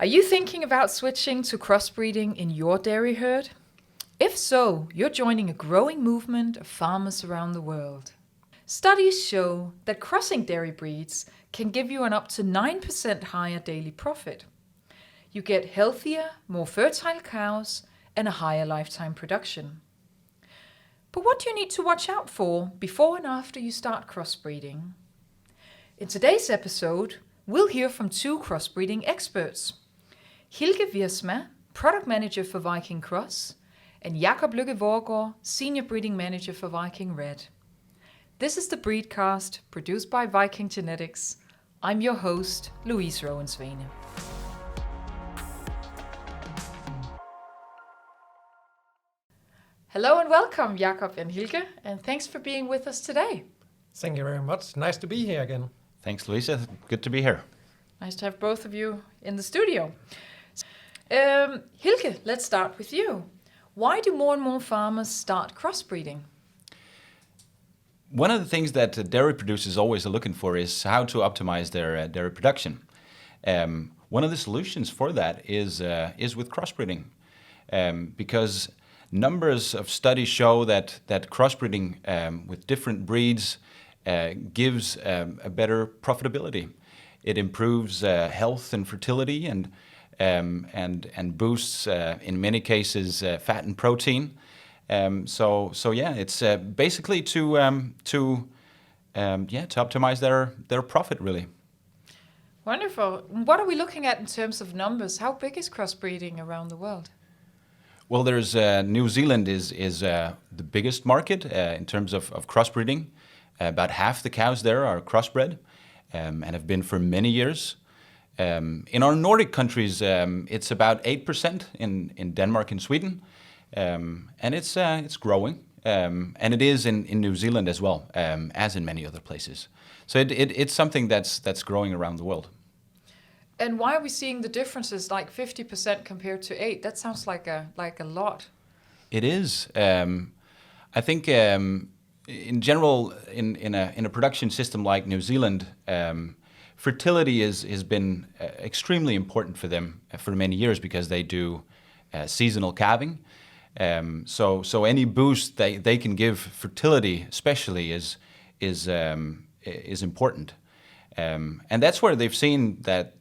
Are you thinking about switching to crossbreeding in your dairy herd? If so, you're joining a growing movement of farmers around the world. Studies show that crossing dairy breeds can give you an up to 9% higher daily profit. You get healthier, more fertile cows and a higher lifetime production. But what do you need to watch out for before and after you start crossbreeding? In today's episode, we'll hear from two crossbreeding experts. Hielke Wiersma, Product Manager for VikingCross, and Jakob Voergaard, Senior Breeding Manager for VikingRed. This is the BreedCast, produced by VikingGenetics. I'm your host, Louise and Svane. Hello and welcome, Jakob and Hielke, and thanks for being with us today. Thank you very much. Nice to be here again. Thanks, Louise. Good to be here. Nice to have both of you in the studio. Hielke, let's start with you. Why do more and more farmers start crossbreeding? One of the things that dairy producers always are looking for is how to optimize their dairy production. One of the solutions for that is with crossbreeding, because numbers of studies show that crossbreeding with different breeds gives a better profitability. It improves health and fertility and boosts in many cases fat and protein. So it's basically to optimize their profit really. Wonderful. What are we looking at in terms of numbers? How big is crossbreeding around the world? Well, there's New Zealand is the biggest market in terms of crossbreeding. About half the cows there are crossbred and have been for many years. In our Nordic countries, it's about 8% in Denmark and Sweden, and it's growing, and it is in New Zealand as well, as in many other places. So it's something that's growing around the world. And why are we seeing the differences, like 50% compared to 8%? That sounds like a lot. It is. I think in general, in a production system like New Zealand, fertility has been extremely important for them for many years because they do seasonal calving. So any boost they can give fertility, especially, is important. And that's where they've seen that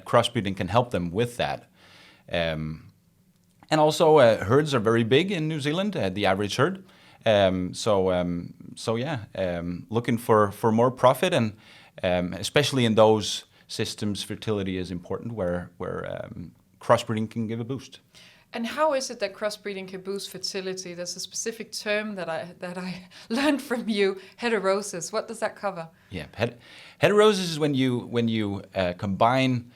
crossbreeding can help them with that. And also herds are very big in New Zealand, the average herd. Looking for more profit, and especially in those systems, fertility is important where crossbreeding can give a boost. And how is it that crossbreeding can boost fertility? There's a specific term that I learned from you, heterosis. What does that cover? Yeah, heterosis is when you combine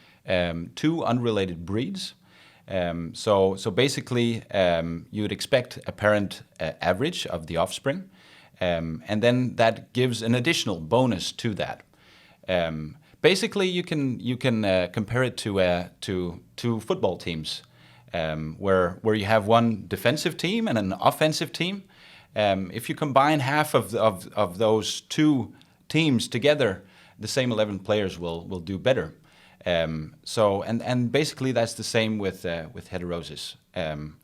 two unrelated breeds. So basically, you would expect a parent average of the offspring, and then that gives an additional bonus to that. Basically, you can compare it to two football teams, where you have one defensive team and an offensive team. If you combine half of those two teams together, the same 11 players will do better. So basically that's the same with heterosis. And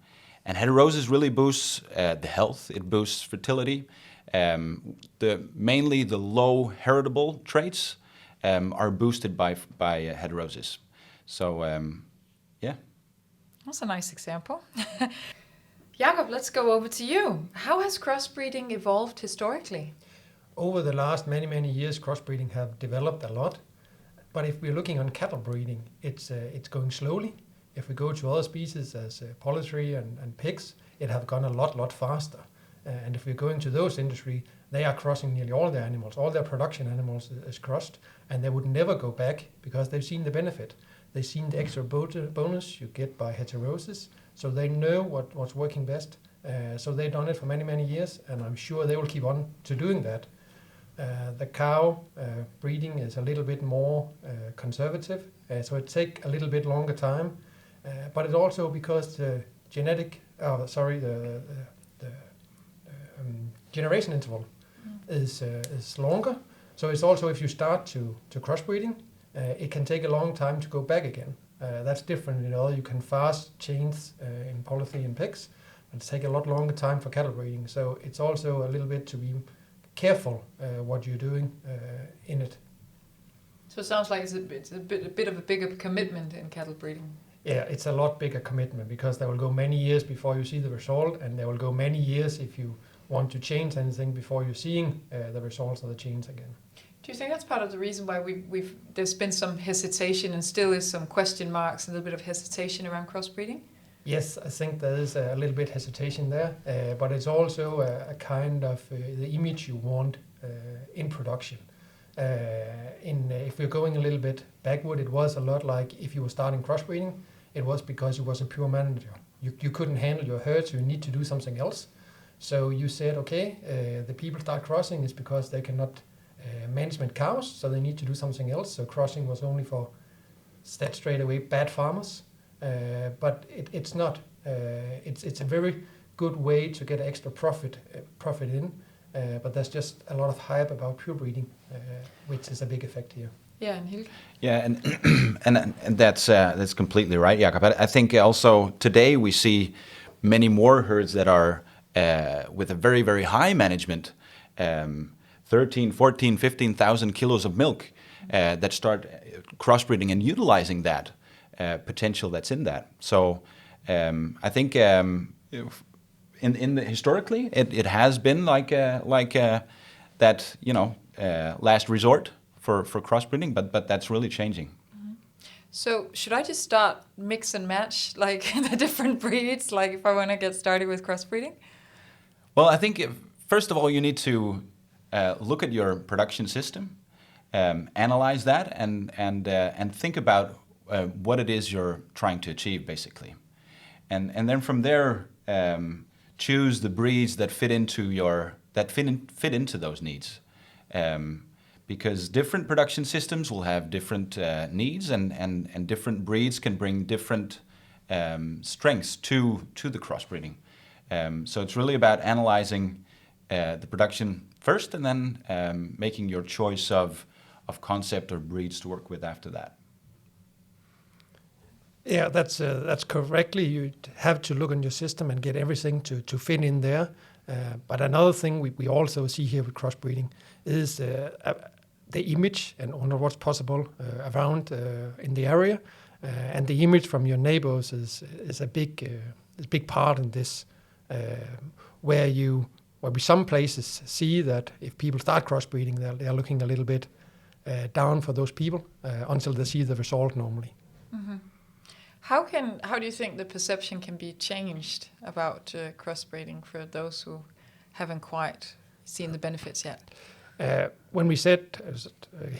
heterosis really boosts the health. It boosts fertility. Mainly the low heritable traits are boosted by heterosis. So yeah. That's a nice example. Jakob, let's go over to you. How has crossbreeding evolved historically? Over the last many years, crossbreeding have developed a lot. But if we're looking on cattle breeding, it's going slowly. If we go to other species as poultry and pigs, it have gone a lot faster. And if we're going to those industry, they are crossing nearly all their animals. All their production animals is crossed, and they would never go back because they've seen the benefit. They've seen the extra bonus you get by heterosis, so they know what's working best. So they've done it for many years, and I'm sure they will keep on to doing that. The cow breeding is a little bit more conservative, so it takes a little bit longer time. But it's also because the generation interval is longer. So it's also, if you start to crossbreeding, it can take a long time to go back again. That's different, you can fast change in poultry and pigs, but it takes a lot longer time for cattle breeding. So it's also a little bit to be careful what you're doing in it. So it sounds like it's a bit of a bigger commitment in cattle breeding. Yeah, it's a lot bigger commitment because there will go many years before you see the result, and there will go many years if you want to change anything before you're seeing the results of the change again. Do you think that's part of the reason why there's been some hesitation and still is some question marks, a little bit of hesitation around crossbreeding? If I think there is a little bit hesitation there, but it's also a kind of the image you want in production. If we're going a little bit backward, it was a lot like if you were starting crossbreeding, it was because you was a pure manager. You couldn't handle your herd, so you need to do something else. So you said, okay, the people start crossing is because they cannot management cows, so they need to do something else. So crossing was only for straight away bad farmers, but it's not. It's a very good way to get extra profit in, but there's just a lot of hype about pure breeding, which is a big effect here. Yeah, and Hielke? Yeah, and that's completely right, Jakob. I think also today we see many more herds that are with a very, very high management, 13, 14, 15,000 kilos of milk that start crossbreeding and utilizing that potential that's in that. So I think historically it has been like that, last resort for crossbreeding, but that's really changing. Mm-hmm. So should I just start mix and match like the different breeds, like if I want to get started with crossbreeding? Well, I think first of all you need to look at your production system, analyze that, and think about what it is you're trying to achieve, basically, and then from there choose the breeds that fit into those needs, because different production systems will have different needs, and different breeds can bring different strengths to the crossbreeding. So it's really about analyzing the production first, and then making your choice of concept or breeds to work with after that. Yeah, that's correctly. You have to look on your system and get everything to fit in there. But another thing we also see here with crossbreeding is the image and what's possible around in the area, and the image from your neighbors is a big part in this. Where we some places see that if people start crossbreeding, they're looking a little bit down for those people until they see the result normally. Mm-hmm. How do you think the perception can be changed about crossbreeding for those who haven't quite seen the benefits yet? When we said,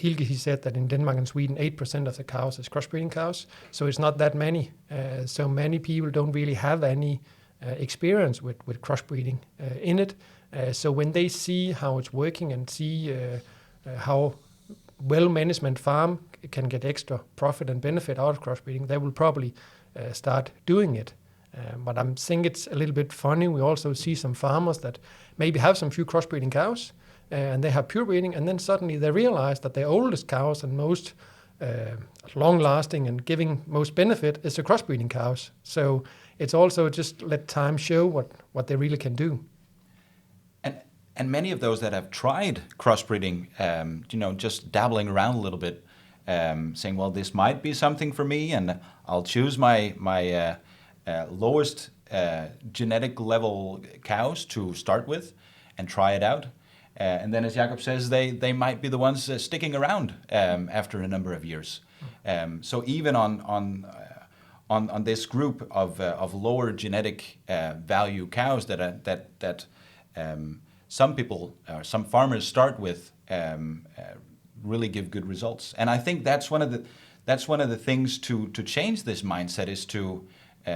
Hielke, he said that in Denmark and Sweden, 8% of the cows is crossbreeding cows, so it's not that many. So many people don't really have any experience with crossbreeding in it. So when they see how it's working and see how well management farm can get extra profit and benefit out of crossbreeding, they will probably start doing it. But I think it's a little bit funny. We also see some farmers that maybe have some few crossbreeding cows and they have pure breeding, and then suddenly they realize that their oldest cows and most long-lasting and giving most benefit is the crossbreeding cows. So it's also just let time show what they really can do. And many of those that have tried crossbreeding, just dabbling around a little bit, saying, well, this might be something for me, and I'll choose my lowest genetic level cows to start with and try it out. And then, as Jakob says, they might be the ones sticking around after a number of years. So even on this group of lower genetic value cows that some people, some farmers start with, really give good results. And I think that's one of the things to change this mindset, is to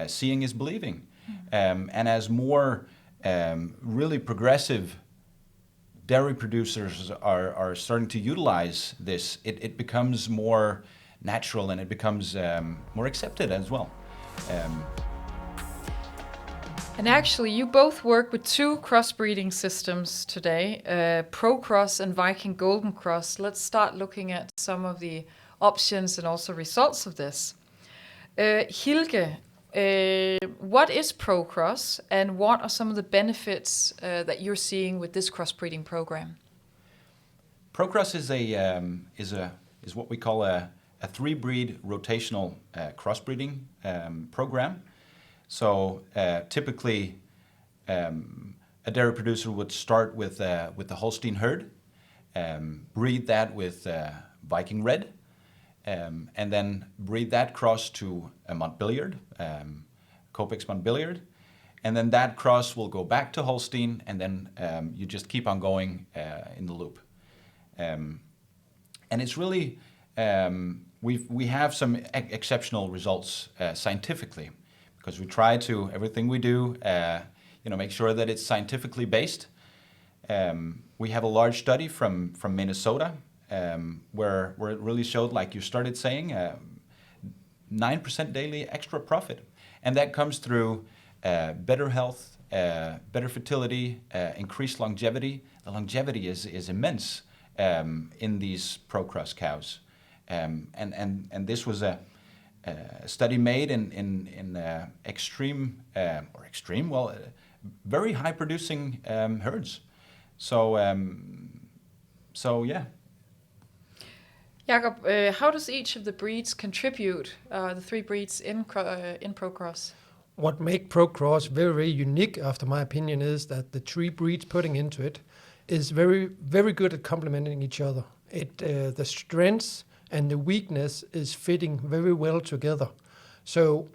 seeing is believing. And as more really progressive dairy producers are starting to utilize this, it becomes more natural, and it becomes more accepted as well. And actually, you both work with two crossbreeding systems today, Pro Cross and Viking Golden Cross. Let's start looking at some of the options and also results of this. Hielke, what is ProCross and what are some of the benefits that you're seeing with this crossbreeding program? ProCross is what we call a 3-breed rotational crossbreeding program. So typically, a dairy producer would start with the Holstein herd, breed that with VikingRed, and then breed that cross to a Montbéliard, Copex Montbéliard, and then that cross will go back to Holstein, and then you just keep on going in the loop. And it's really, we have some exceptional results scientifically, because we try to, everything we do, make sure that it's scientifically based. We have a large study from Minnesota, where it really showed, like you started saying, 9% daily extra profit. And that comes through better health, better fertility, increased longevity. The longevity is immense in these ProCross cows. And this was a study made in very high producing herds. So yeah. Jakob, how does each of the breeds contribute, the 3 breeds in ProCross? What makes ProCross very, very unique, after my opinion, is that the 3 breeds putting into it is very, very good at complementing each other. The strengths and the weakness is fitting very well together. So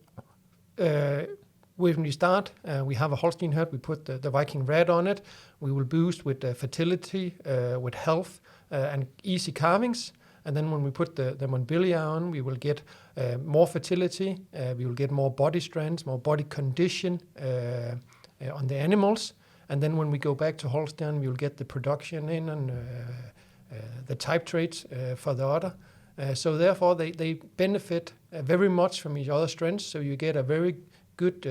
when we start, we have a Holstein herd, we put the VikingRed on it. We will boost with fertility, with health, and easy calvings. And then when we put the Montbéliard on, we will get more fertility, we will get more body strength, more body condition on the animals. And then when we go back to Holstein, we will get the production in and the type traits for the udder. So therefore, they benefit very much from each other's strengths. So you get a very good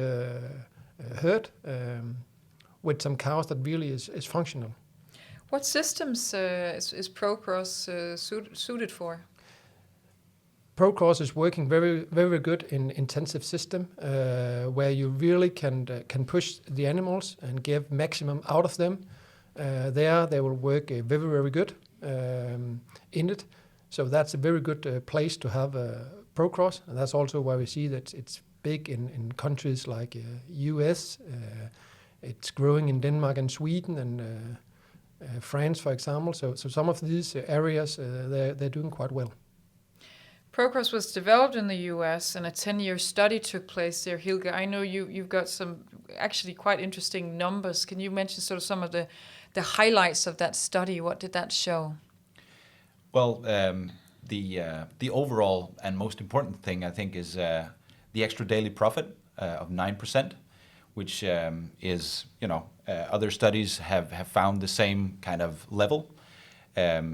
herd with some cows that really is functional. What systems is ProCross suited for? ProCross is working very, very good in intensive system where you really can push the animals and give maximum out of them. They will work very, very good in it. So that's a very good place to have ProCross, and that's also why we see that it's big in countries like US. It's growing in Denmark and Sweden and France, for example. So some of these areas, they're doing quite well. ProCross was developed in the US and a 10-year study took place there. Hielke, I know you've got some actually quite interesting numbers. Can you mention sort of some of the highlights of that study? What did that show? Well, the overall and most important thing, I think, is the extra daily profit of 9%, which is, other studies have found the same kind of level.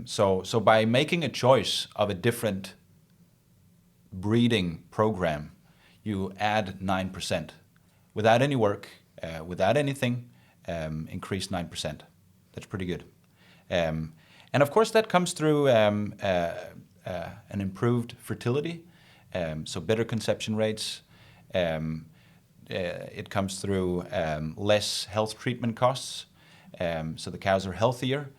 So by making a choice of a different breeding program, you add 9%. Without any work, without anything, increase 9%. That's pretty good. And of course that comes through an improved fertility, so better conception rates. It comes through less health treatment costs, so the cows are healthier,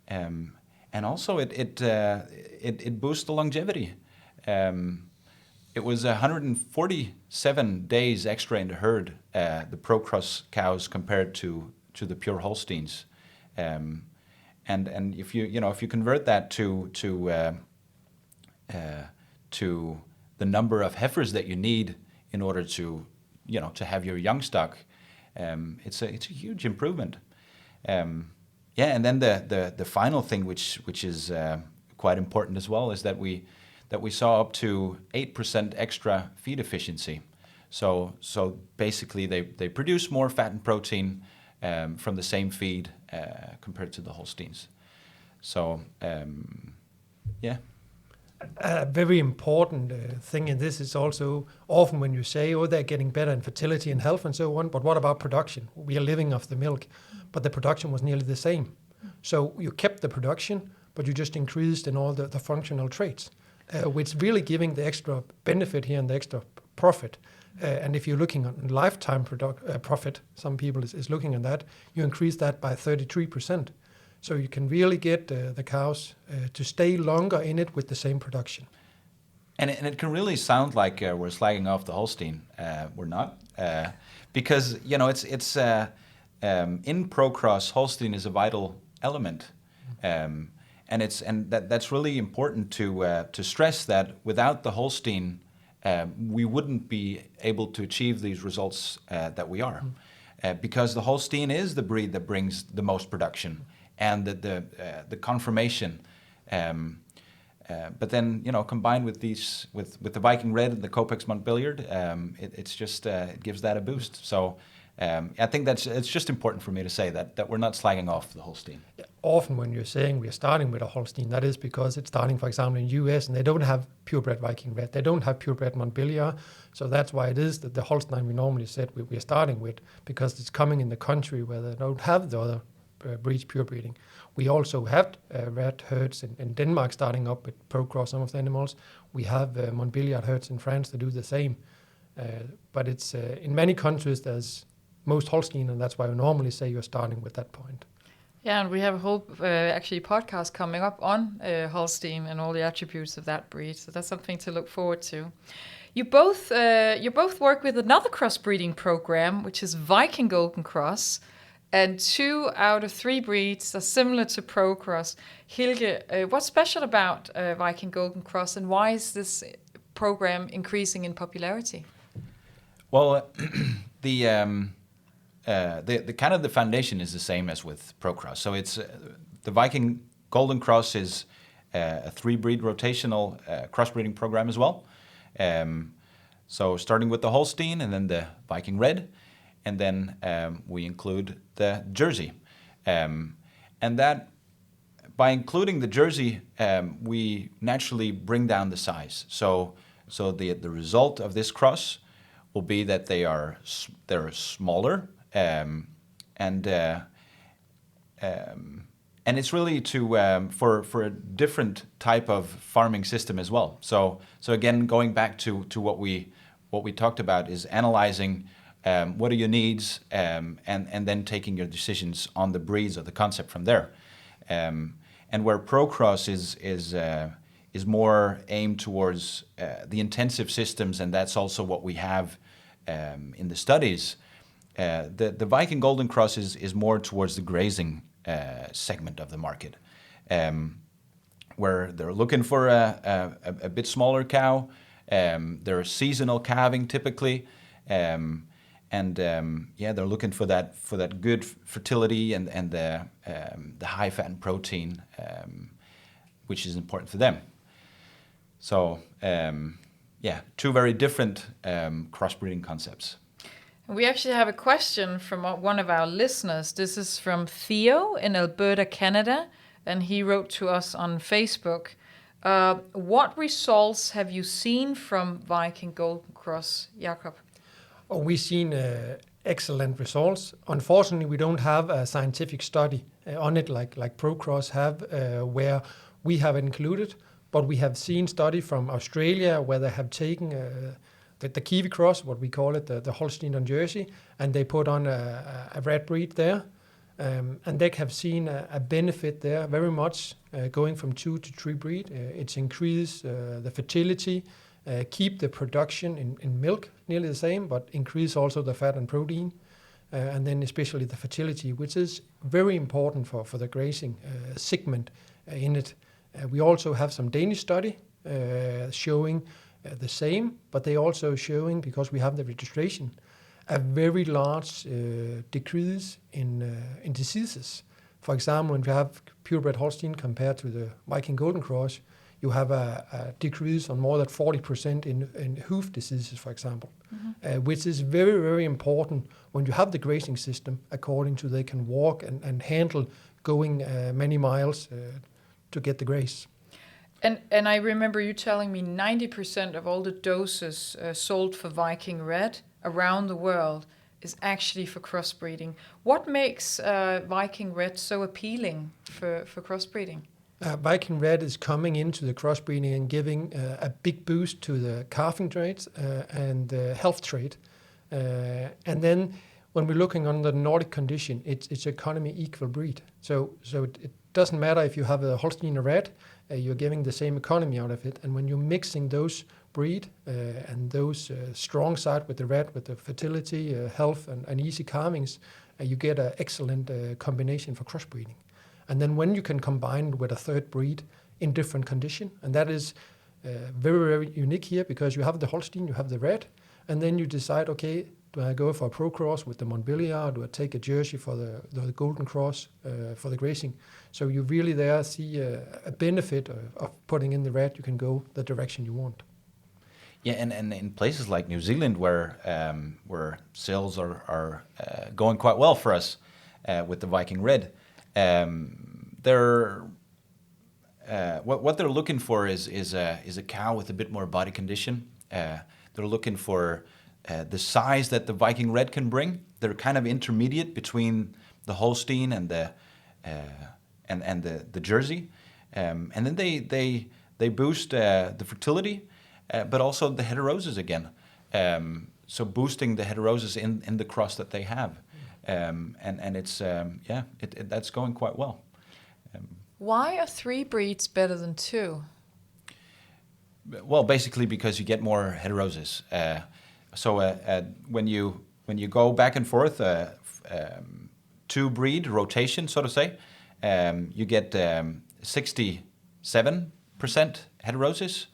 and also it boosts the longevity. It was 147 days extra in the herd, the ProCross cows compared to the pure Holsteins, and if you convert that to the number of heifers that you need in order to have your young stock, it's a huge improvement. And then the final thing, which is quite important as well, is that we saw up to 8% extra feed efficiency. So basically they produce more fat and protein from the same feed compared to the Holsteins. So yeah. A very important thing in this is also often when you say, they're getting better in fertility and health and so on, but what about production? We are living off the milk, but the production was nearly the same. So you kept the production, but you just increased in all the functional traits. which really giving the extra benefit here and the extra profit. And if you're looking on lifetime profit, some people is looking at that, you increase that by 33%. So you can really get the cows to stay longer in it with the same production. And it can really sound like we're slagging off the Holstein. We're not, because it's in Procross, Holstein is a vital element, and that's really important to stress that without the Holstein, we wouldn't be able to achieve these results that we are, because the Holstein is the breed that brings the most production and the confirmation. But then, combined with these, with the VikingRed and the Copex Montbéliard, it gives that a boost. So I think it's just important for me to say that we're not slagging off the Holstein. Yeah, often when you're saying we're starting with a Holstein, that is because it's starting, for example, in US, and they don't have purebred VikingRed, they don't have purebred Montbéliard, so that's why it is that the Holstein we normally said we're starting with, because it's coming in the country where they don't have the other breeds pure breeding. We also have red herds in Denmark starting up with Procross some of the animals. We have Montbéliard herds in France that do the same. But it's in many countries there's most Holstein, and that's why we normally say you're starting with that point. Yeah, and we have a whole actually podcast coming up on Holstein and all the attributes of that breed. So that's something to look forward to. You both work with another crossbreeding program, which is Viking Golden Cross. And 2 out of 3 breeds are similar to Procross. Hielke, what's special about Viking Golden Cross, and why is this program increasing in popularity? Well, the kind of the foundation is the same as with Procross. So it's the Viking Golden Cross is a 3-breed rotational crossbreeding program as well. So starting with the Holstein and then the VikingRed. And then we include the Jersey. And that, by including the Jersey, we naturally bring down the size. So the result of this cross will be that they're smaller, and it's really for a different type of farming system as well. So again, going back to what we talked about is analyzing. What are your needs, and then taking your decisions on the breeds or the concept from there. And where Procross is more aimed towards the intensive systems, and that's also what we have in the studies. The Viking Golden Cross is more towards the grazing segment of the market, where they're looking for a bit smaller cow. They're seasonal calving typically. They're looking for that good fertility and the high fat and protein, which is important for them. So 2 very different crossbreeding concepts. We actually have a question from one of our listeners. This is from Theo in Alberta, Canada, and he wrote to us on Facebook. What results have you seen from Viking Golden Cross, Jakob? Oh, we've seen excellent results. Unfortunately, we don't have a scientific study on it like Procross have, where we have included, but we have seen study from Australia where they have taken the Kiwi cross, what we call it, the Holstein and Jersey, and they put on a red breed there. And they have seen a benefit there very much, going from 2 to 3 breed. It's increased the fertility, keep the production in milk nearly the same, but increase also the fat and protein, and then especially the fertility, which is very important for the grazing segment in it. We also have some Danish study showing the same, but they also showing, because we have the registration, a very large decrease in diseases. For example, when you have purebred Holstein compared to the Viking Golden Cross, you have a decrease on more than 40% in hoof diseases, for example, which is very, very important when you have the grazing system, according to they can walk and handle going many miles to get the graze. And I remember you telling me 90% of all the doses sold for VikingRed around the world is actually for crossbreeding. What makes VikingRed so appealing for crossbreeding? VikingRed is coming into the crossbreeding and giving a big boost to the calving trade and the health trade. And then when we're looking on the Nordic condition, it's economy equal breed. So it doesn't matter if you have a Holstein or Red, you're giving the same economy out of it. And when you're mixing those breed and those strong side with the Red, with the fertility, health, and easy calvings, you get an excellent combination for crossbreeding. And then when you can combine with a third breed in different condition, and that is very, very unique here because you have the Holstein, you have the Red, and then you decide, okay, do I go for a Pro Cross with the Montbéliard? Do I take a Jersey for the Golden Cross for the grazing? So you really there see a benefit of putting in the Red. You can go the direction you want. Yeah, and in places like New Zealand where sales are going quite well for us with the VikingRed, what they're looking for is a cow with a bit more body condition. They're looking for the size that the VikingRed can bring. They're kind of intermediate between the Holstein and the Jersey, and then they boost the fertility, but also the heterosis again. So boosting the heterosis in the cross that they have, and it's that's going quite well. Why are 3 breeds better than 2? Well, basically because you get more heterosis. So when you go back and forth, 2 breed rotation, so to say, you get 67% heterosis.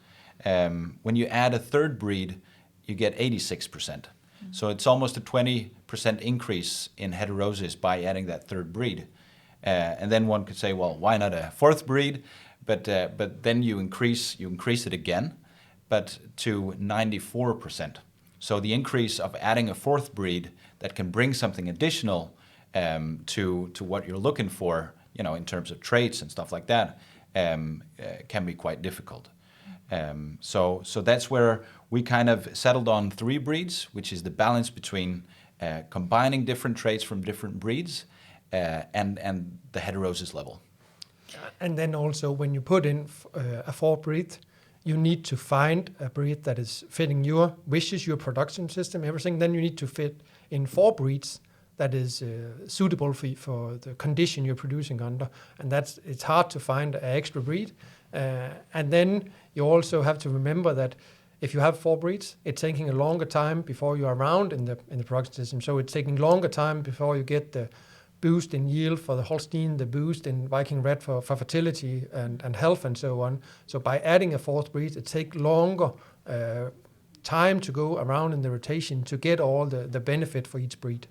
When you add a third breed, you get 86%. So it's almost a 20% increase in heterosis by adding that third breed. And then one could say, well, why not a 4th breed? But then you increase it again, but to 94%. So the increase of adding a 4th breed that can bring something additional to what you're looking for, in terms of traits and stuff like that, can be quite difficult. So that's where we kind of settled on 3 breeds, which is the balance between combining different traits from different breeds and the heterosis level. And then also when you put in a 4 breed, you need to find a breed that is fitting your wishes, your production system, everything. Then you need to fit in 4 breeds that is suitable for the condition you're producing under. And it's hard to find an extra breed. And then you also have to remember that if you have 4 breeds, it's taking a longer time before you're around in the production system. So it's taking longer time before you get the boost in yield for the Holstein, the boost in VikingRed for fertility and health and so on. So by adding a 4th breed, it takes longer time to go around in the rotation to get all the benefit for each breed.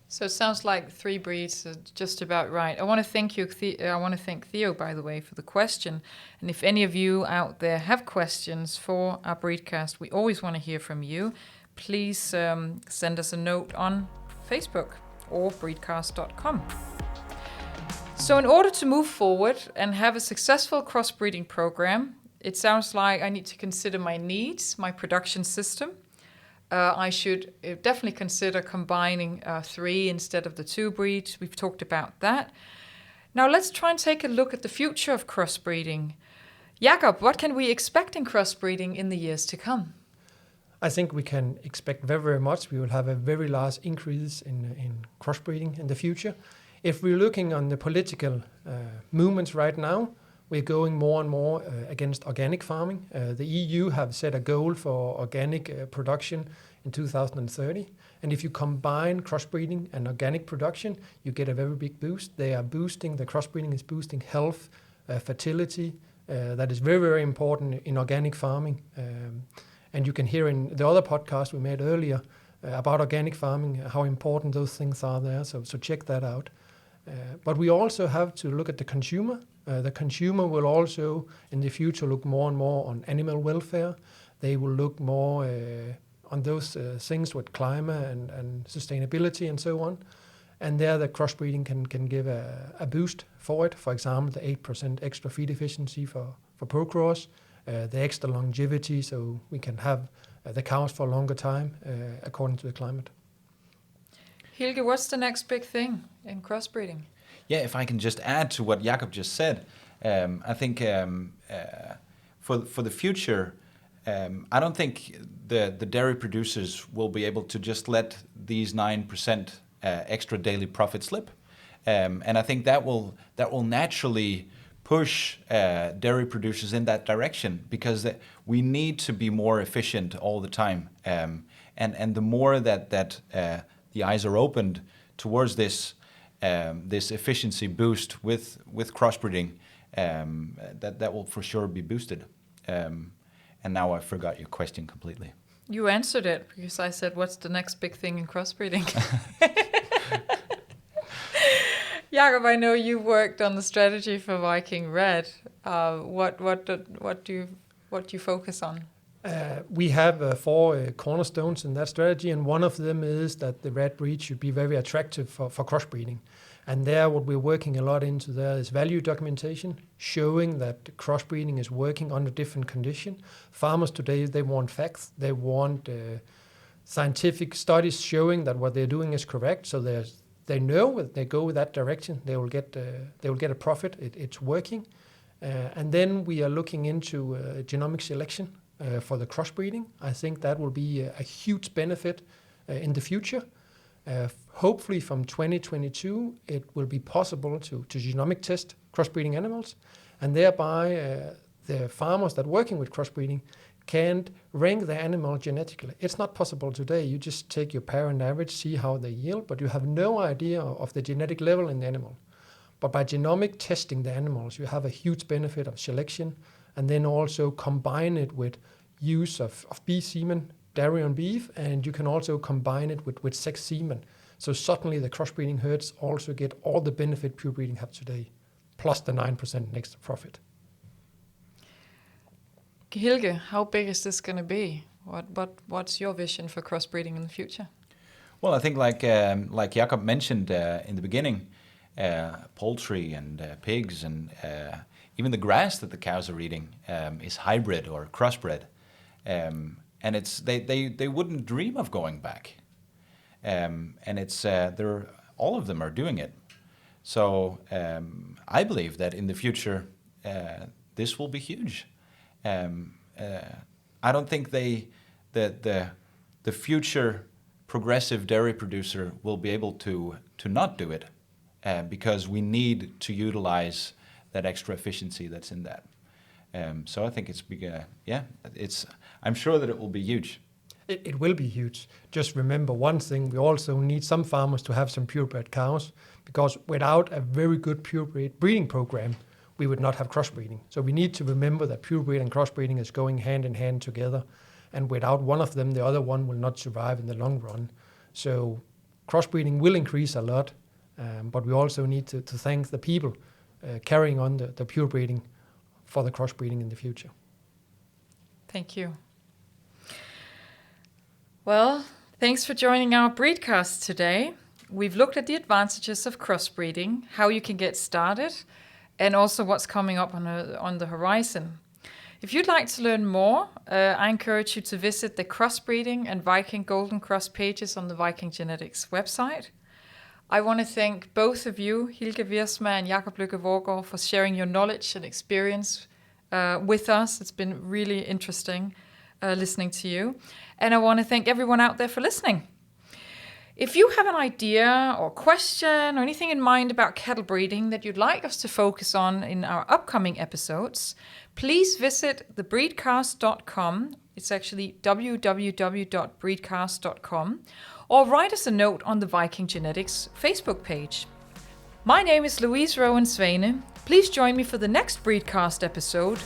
So it sounds like 3 breeds are just about right. I want to thank you. I want to thank Theo, by the way, for the question. And if any of you out there have questions for our BreedCast, we always want to hear from you. Please send us a note on Facebook or breedcast.com. So in order to move forward and have a successful crossbreeding program, it sounds like I need to consider my needs, my production system. I should definitely consider combining 3 instead of the 2 breeds. We've talked about that. Now let's try and take a look at the future of crossbreeding. Jakob, what can we expect in crossbreeding in the years to come? I think we can expect very, very much. We will have a very large increase in crossbreeding in the future. If we're looking on the political movements right now, we're going more and more against organic farming. The EU have set a goal for organic production in 2030. And if you combine crossbreeding and organic production, you get a very big boost. The crossbreeding is boosting health, fertility. That is very, very important in organic farming. And you can hear in the other podcast we made earlier about organic farming, how important those things are there. So check that out. But we also have to look at the consumer. The consumer will also, in the future, look more and more on animal welfare. They will look more on those things with climate and sustainability and so on. And there the crossbreeding can give a boost for it. For example, the 8% extra feed efficiency for Pro Cross, the extra longevity, so we can have the cows for a longer time according to the climate. Hielke, what's the next big thing in crossbreeding? Yeah, if I can just add to what Jakob just said, I think for the future, I don't think the dairy producers will be able to just let these 9% extra daily profit slip, and I think that will naturally push dairy producers in that direction, because we need to be more efficient all the time, and the more that the eyes are opened towards this efficiency boost with crossbreeding, that will for sure be boosted. And now I forgot your question completely. You answered it, because I said, what's the next big thing in crossbreeding? Jakob, I know you worked on the strategy for VikingRed. What do you focus on? We have 4 cornerstones in that strategy, and one of them is that the red breed should be very attractive for crossbreeding. And there, what we're working a lot into there is value documentation, showing that crossbreeding is working under different conditions. Farmers today, they want facts. They want scientific studies showing that what they're doing is correct. So they know if they go that direction, they will get a profit. It's working. And then we are looking into genomic selection for the crossbreeding. I think that will be a huge benefit in the future. Hopefully from 2022, it will be possible to genomic test crossbreeding animals, and thereby the farmers that are working with crossbreeding can rank the animal genetically. It's not possible today. You just take your parent average, see how they yield, but you have no idea of the genetic level in the animal. But by genomic testing the animals, you have a huge benefit of selection, and then also combine it with use of bee semen, dairy on beef, and you can also combine it with sex semen. So suddenly the crossbreeding herds also get all the benefit pure breeding have today, plus the 9% extra profit. Hielke, how big is this going to be? What's your vision for crossbreeding in the future? Well, I think like Jakob mentioned in the beginning, poultry and pigs and even the grass that the cows are eating is hybrid or crossbred. And it's they wouldn't dream of going back, and it's all of them are doing it. So I believe that in the future this will be huge. I don't think the future progressive dairy producer will be able to not do it, because we need to utilize that extra efficiency that's in that. So I think it's big. I'm sure that it will be huge. It will be huge. Just remember one thing: we also need some farmers to have some purebred cows, because without a very good purebred breeding program, we would not have crossbreeding. So we need to remember that purebred and crossbreeding is going hand in hand together, and without one of them, the other one will not survive in the long run. So crossbreeding will increase a lot, but we also need to thank the people carrying on the purebreeding for the crossbreeding in the future. Thank you. Well, thanks for joining our BreedCast today. We've looked at the advantages of crossbreeding, how you can get started, and also what's coming up on the horizon. If you'd like to learn more, I encourage you to visit the Crossbreeding and Viking Golden Cross pages on the VikingGenetics website. I want to thank both of you, Hielke Wiersma and Jakob Voergaard, for sharing your knowledge and experience with us. It's been really interesting listening to you. And I want to thank everyone out there for listening. If you have an idea or question or anything in mind about cattle breeding that you'd like us to focus on in our upcoming episodes, please visit thebreedcast.com. It's actually www.breedcast.com, or write us a note on the VikingGenetics Facebook page. My name is Louise, Rønn, Svane. Please join me for the next BreedCast episode